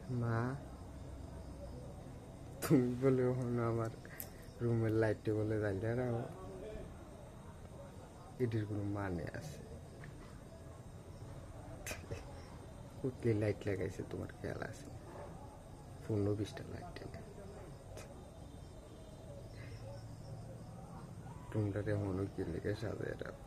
মা, তুমি বলে হলো আমার রুমের লাইটে বলে জ্বালিয়ে রাখো, এটির কোনো মানে আছে? কুটলি লাইট লাগাইছে, তোমার খেয়াল আছে? 15-20টা লাইট এনে রুমটারে এমনও কি লেগে সাজায় রাখো।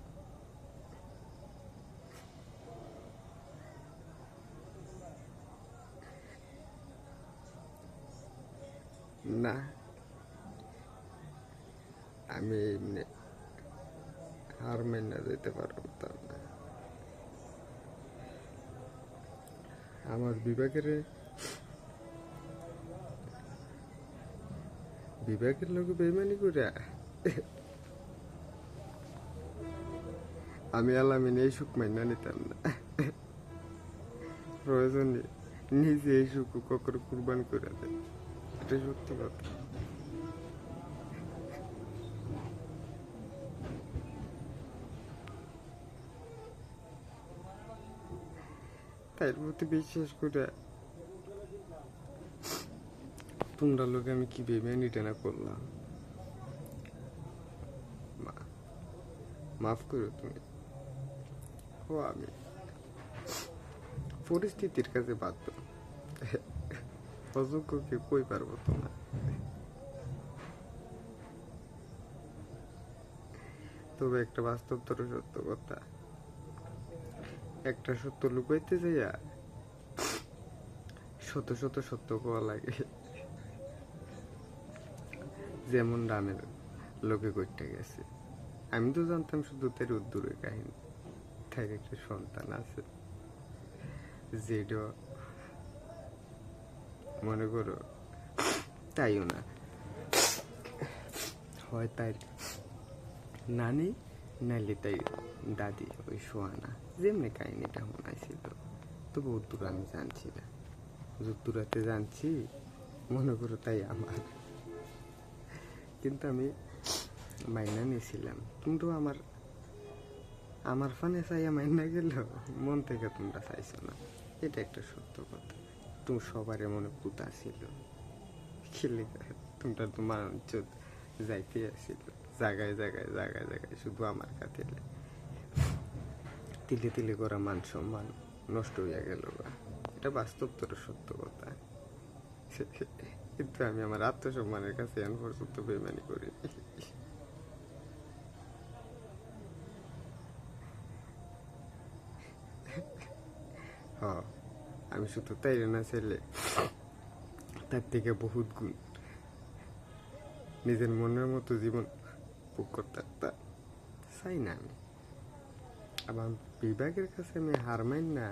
না, আমি এমনি হার মাইনা যেতে পারতাম না। আমার বিবেকের লোক বেইমানি করে আমি আলামিন এই সুখ মাইনা নিতাম না। প্রয়োজনে নিজে এই সুখ কখনো কুরবান করে দেয়, এটা সত্যি কথা। তাই প্রতি বিশ্বাস করে তোমরা লোক আমি কি বেইমানিটা না করলাম। মাফ করো তুমি। ও আমি পরিস্থিতির কাছে বাধ্য, অযোগ্যকে কই পারবো তোমার। তবে একটা বাস্তবতর সত্য কথা, একটা সত্য লুকাইতে যাইয়া শত শত সত্য কোয়া লাগে। যেমন রামের লোকে কইটা গেছে, আমি তো জানতাম শুধু তার উদ্দূরের কাহিনী, তার একটা সন্তান আছে, যেটা মনে করো তাইও না, হয় তাই নানি নাইলে তাই দাদি, ওই সোয়ানা যেমনি কাহিনীটা শোনাইছিল। তবু উত্তর আমি জানছি না, যুক্তরাতে জানছি মনে করো তাই আমার। কিন্তু আমি মাইনা নিয়েছিলাম, কিন্তু আমার ফানে চাইয়া মাইনা গেল, মন থেকে তোমরা চাইছো না, এটা একটা সত্য কথা। তুমি সবারই মনে পুতা ছিল, খেলে তোমরা তোমার ইজ্জত যাইতে আসছিল জায়গায় জায়গায় জায়গায় জায়গায়, শুধু আমার কাছে তিলে তিলে করা মান সম্মান নষ্ট হইয়া গেল। এটা বাস্তব তোর সত্য কথা। কিন্তু আমি আমার আত্মসম্মানের কাছে এখন পর্যন্ত বেমানি করি। হ, আমি শুধু তাই না ছেলে, তার থেকে বহুত গুণ নিজের মনের মতো জীবন ভোগ করতে চাই না আমি। আবার বিভাগের কাছে আমি হার মাইন না,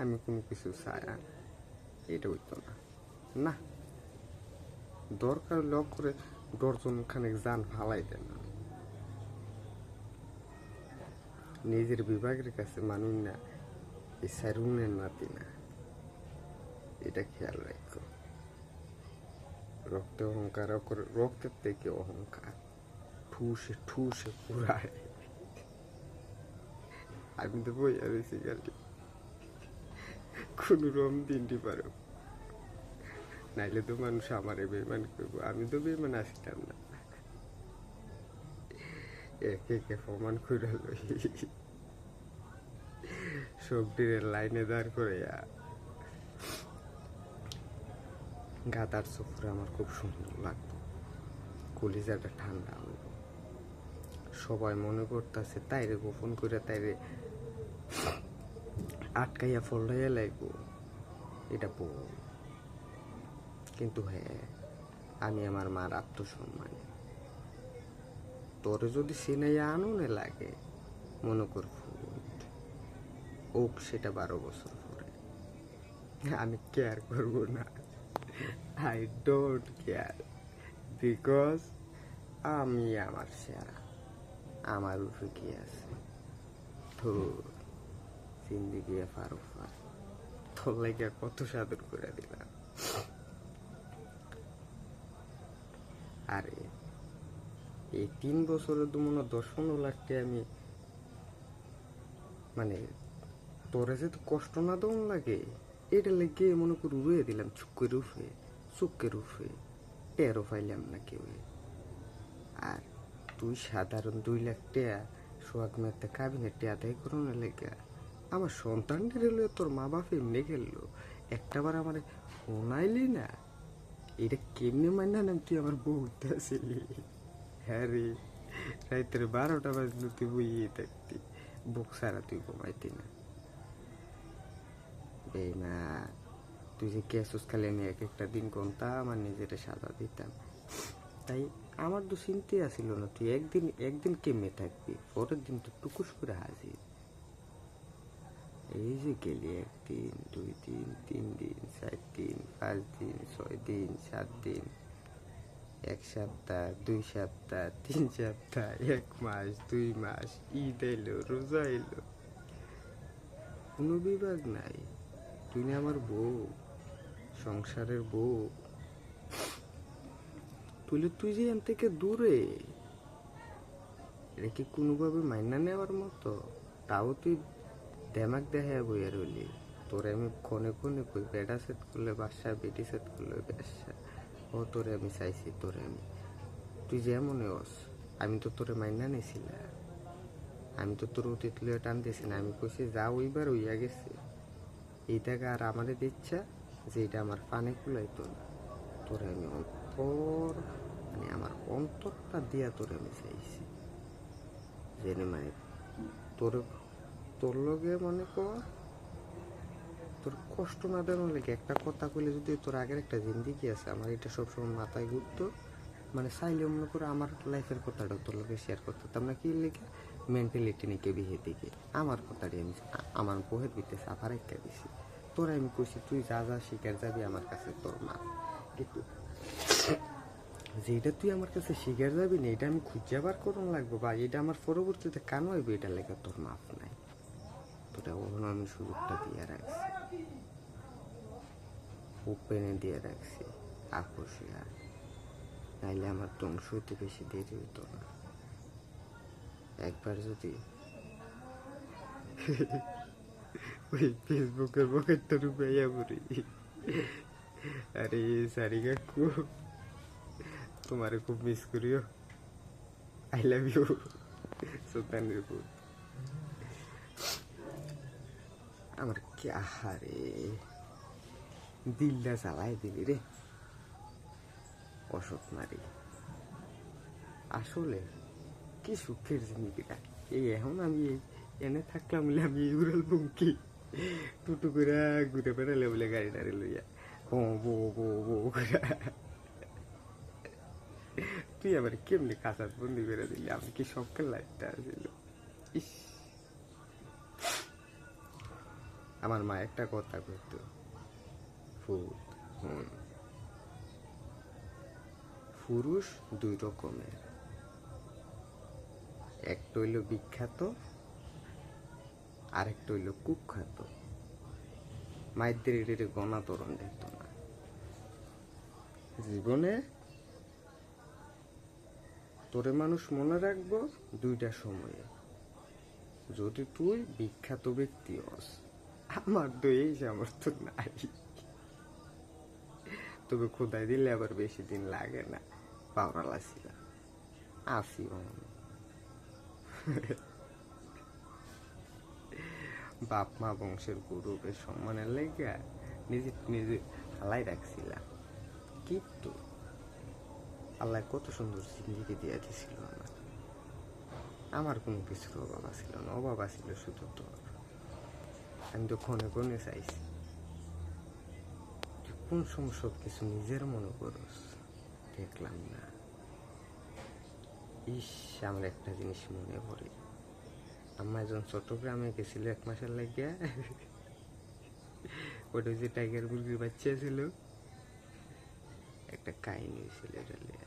আমি কোনো কিছু চাই না, এটা হইতো না। না, দরকার লক করে দর্জন খানেক যান ফালাই দেন, নিজের বিভাগের কাছে মানুষ না, এই স্যারুনের নাতি না, এটা খেয়াল রাখো। রক্তে অহংকার করে, রক্তের থেকে অহংকার ঠুসে ঠুসে পুরায়। আমি তো বই আর গালি কোন রম দিনটি পারো, নাইলে তো মানুষ আমারে বেমান করবো, আমি তো বেমান আসতাম না। একে একে প্রমাণ করে লই, সবটির লাইনে দাঁড় করে গাদার সফর আমার খুব সুন্দর লাগতো, কলিজাটা ঠান্ডা হইব। সবাই মনে করতেছে তাইরে গোপন করে তাইরে আটকাইয়া ফলাইয়া লাগবো, এটা বউ। কিন্তু হ্যাঁ, আমি আমার মার আত্মসম্মানে তোরে যদি সিনাইয়া আনুনে লাগে, মনে কর ওক, সেটা 12 বছর পরে, আমি কেয়ার করব না। আই ডোন্ট কেয়ার, বিকজ আমি আমার সেরা, আমার উপরে কি আছে? তোর জিন্দিগি ফারুফার, তোর লাগে কত সাদর করে দিলাম। আরে এই 3 বছরে তো মনে 10-15 লাখ টাকা আমি, মানে তোরে যে তো কষ্ট না দেওয়া লাগে, এটা লেগে মনে করে রুয়ে দিলাম চুকের উফে টেরো পাইলাম না কেউ। আর তুই সাধারণ 2 লাখ টাকা সোহাগ মেয়েতে কাবিনেটে আদায় করোনা লেগে আমার সন্তানদের হলে তোর মা বাপ এমনি গেলো একটাবার আমার শোনাইলি না। এটা কেমনি মাইনা নাম তুই আমার বউতে আসিলি? হ্যাঁ রে, রাইতের 12টা বাজলো তুই বইয়ে থাকতি, বুক সারা তুই ঘুমাইতি না। না, তুই যে কেসুস খালি আমি এক একটা দিন গুনতাম আর নিজের সাজা দিতাম। তাই আমার তো চিন্তা আসিল না তুই একদিন কেমনে থাকবি, পরের দিন তো টুকুস করে হাজির। এই যে গেলি 1 দিন 2 দিন 3 দিন 4 দিন 5 দিন 6 দিন 7 দিন 1 সপ্তাহ 2 সপ্তাহ 3 সপ্তাহ 1 মাস 2 মাস, ঈদ এলো রোজা এলো, কোনো বিভাগ নাই। তুই না আমার বউ, সংসারের বউ। তুই যে এন থেকে দূরে, এটা কি কোনোভাবে মাইনা নেওয়ার মতো? তাও তুই দেমাক দেখায় বইয়া রইলি। তোরে আমি ক্ষণে ক্ষণে কই বেডা সেট করলে বাসা, বেটি সেট করলে ব্যবসা। ও তোরে আমি চাইছি, তুই যেমন হস, আমি তো তোরে মাইনা নিয়েছিলাম। আমি তো তোর অতীত লিয়ে টান দিয়েছি না, আমি কইছি যা ওইবার হইয়া গেছে। এই টাকা আর আমারে দিচ্ছা যে এটা আমার পানে কুলাইতো না। তোরে আমি আমার অন্তরটা দিয়া তোরে আমি চাইছি, জেনে মানে তোর লগে মনে কর তোর কষ্ট না দেওয়ার লেগে একটা কথা কইলে যদি তোর আগের একটা জিন্দিগি আছে, আমার এটা সবসময় মাথায় ঘুরতো। মানে চাইলে মনে করে আমার লাইফের কথাটা তোর লগে শেয়ার করতাম না, কি লেগে মেন্টালিটি নিকে বিহে দিকে আমার কথাটি আমি আমার বহের ভিতরে সাফার একটা দিছি। তোরা আমি কইছি তুই যা শিকার যাবি আমার কাছে তোর মা, কিন্তু যেটা তুই আমার কাছে শিকার যাবি না এটা আমি খুঁজে বার করুন লাগবো, বা এটা আমার পরবর্তীতে কেন হইবে এটা লেগে তোর মাফ নাই। তোরা ওখানে আমি সুযোগটা দিয়ে রাখছি, ওপেনে দিয়ে রাখছি, আকর্ষিয়া, নাইলে আমার ধ্বংস হইতে বেশি দেরি হইতো না। একবার যদি ওই ফেসবুকের পকেটটা রূপাইয়া পড়ি, আরে সারি কাকু তোমারে খুব মিস করিও, আই লাভ ইউ সুলতানের পুর। আমার কি আহারে দিলটা জ্বালাই দিলি রে অসৎ নারী। আসলে কি সুখের জিনিসটা এই, এখন আমি এনে থাকলাম আমি উড়াল পঙ্কি টুটু করে ঘুরে বেড়ালে বলে গাড়ি টাড়ি লইয়া বো বো বো বো করে। তুই আবার কেমনি কাঁচাত বন্দি করে দিলি, আমার কি শখের লাইফটা আসছিল। ইস, আমার মা একটা কথা কইতো, পুরুষ 2 রকমের, একটা হইল বিখ্যাত, আরেকটা হইল কুখ্যাত। মাইদের এটারে গণা তরণ যেত না। জীবনে তোরে মানুষ মনে রাখবো 2টা সময়ে, যদি তুই বিখ্যাত ব্যক্তি হস। আমার তো এই সামর্থ্য নাই, তবে খোদাই দিলে আবার বেশি দিন লাগে না, পাওরালা ছিল আসি বাপ মা বংশের গৌরবের সম্মানের লেগে নিজে হালাই রাখছিলাম। কিন্তু আল্লাহ কত সুন্দর জিন্দিগি দিয়ে দিছিল আমার কোনো কিছুর অভাব ছিল না, অভাব ছিল শুধু তোর। আমি তো ক্ষণে ক্ষণে চাইছি কোন সময় সব কিছু নিজের মনে করস, দেখলাম না। ইস, আমার একটা জিনিস মনে পড়ে, আমার একজন চট্টগ্রামে গেছিল 1 মাসের লাগিয়া, ওটা যে টাইগার মুরগির বাচ্চা ছিল, একটা কাহিনী হয়েছিল এটা।